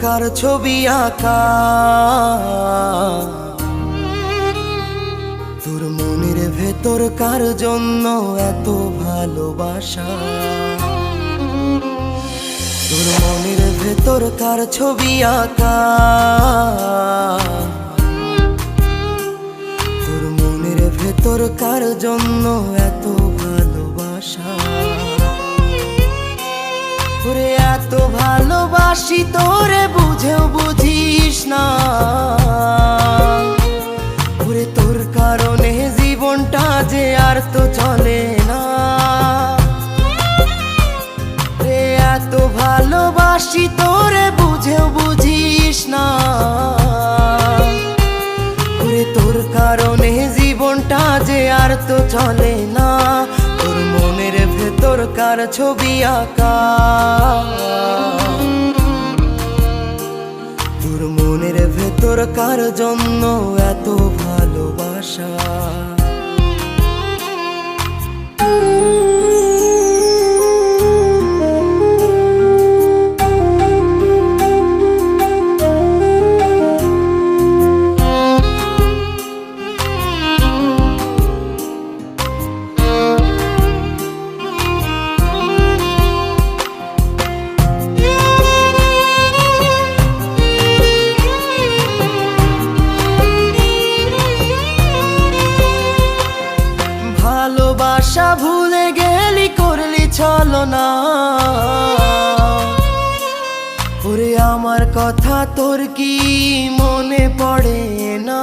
কার ছবি আঁকা, তোর মনের ভেতর কার জন্য এত ভালোবাসা, তোর মনের ভেতর কার ছবি আঁকা, তোর মনের ভেতর কার জন্য এত ভালোবাসা। তোরে এত ভালোবাসি তোরে বুঝেও বুঝিস না, ওরে তোর কারণে জীবনটা যে আর তো চলে না। রে এত ভালোবাসি তোরে বুঝেও বুঝিস না, ওরে তোর কারণে জীবনটা যে আর তো চলে না। তোর মনের ভেতর কার ছবি আঁকা, তোর মনের ভেতর কার জন্য এত ভালোবাসা। ভালোবাসা ভুলে গেলি করলি ছলনা, ওরে আমার কথা তোর কি মনে পড়ে না।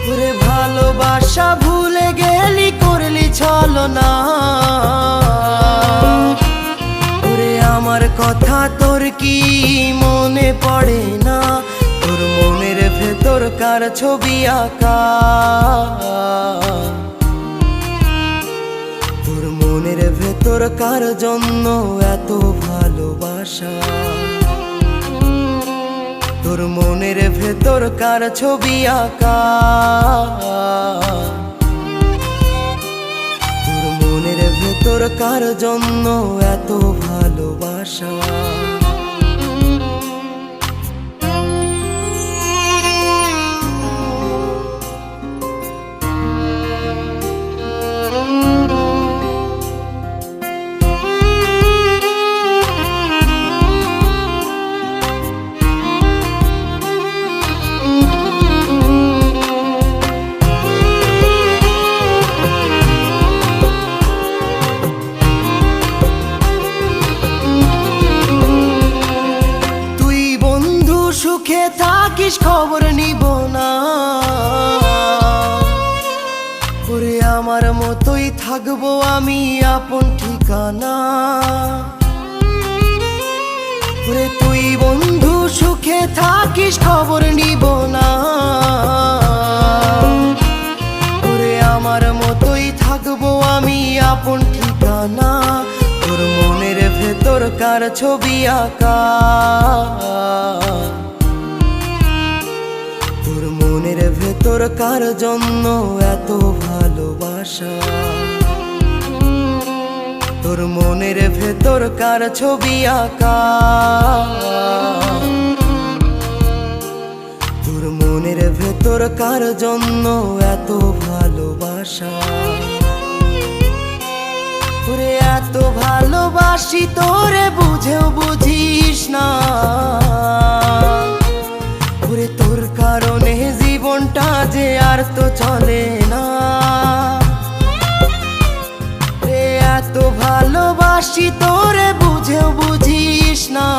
ওরে ভালোবাসা ভুলে গেলি করলি ছলনা, ওরে আমার কথা তোর কি মনে পড়ে না। তোর মনের ভেতর কার ছবি আঁকা, তোর মনের ভেতর কার জন্য এত ভালোবাসা, তোর মনের ভেতর কার ছবি আঁকা, তোর মনের ভেতর কার জন্য এত ভালোবাসা। সুখে থাকিস খবর নিব না, ওরে আমার মতোই থাকবো আমি আপন ঠিকানা। ওরে তুই বন্ধু সুখে থাকিস খবর নিব না, ওরে আমার মতোই থাকবো আমি আপন ঠিকানা। তোর মনের ভেতর কার ছবি আঁকা, তোর মনের ভেতর কার জন্য এত ভালোবাসা, তোর মনের ভেতর কার ছবি আঁকা, তোর মনের ভেতর কার জন্য এত ভালোবাসা। তোরে এত ভালোবাসি তোরে বুঝেও বুঝিস না, ওরে তোর কারণে জীবনটা যে আর তো চলে না। রে এত ভালোবাসি তোরে বুঝেও বুঝিস না,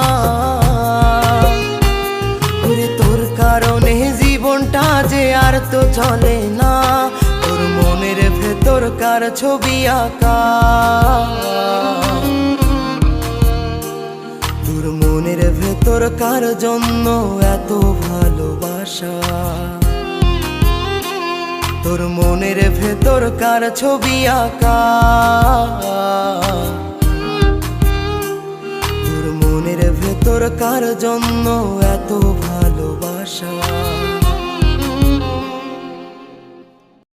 ওরে তোর কারণে জীবনটা যে আর তো চলে না। তোর মনের ভেতর কার ছবি আঁকা, তোর মনের ভেতর কার জন্য এত ভালোবাসা, তোর মনের ভেতর কার ছবি আঁকা, তোর মনের ভেতর কার জন্য এত ভালোবাসা।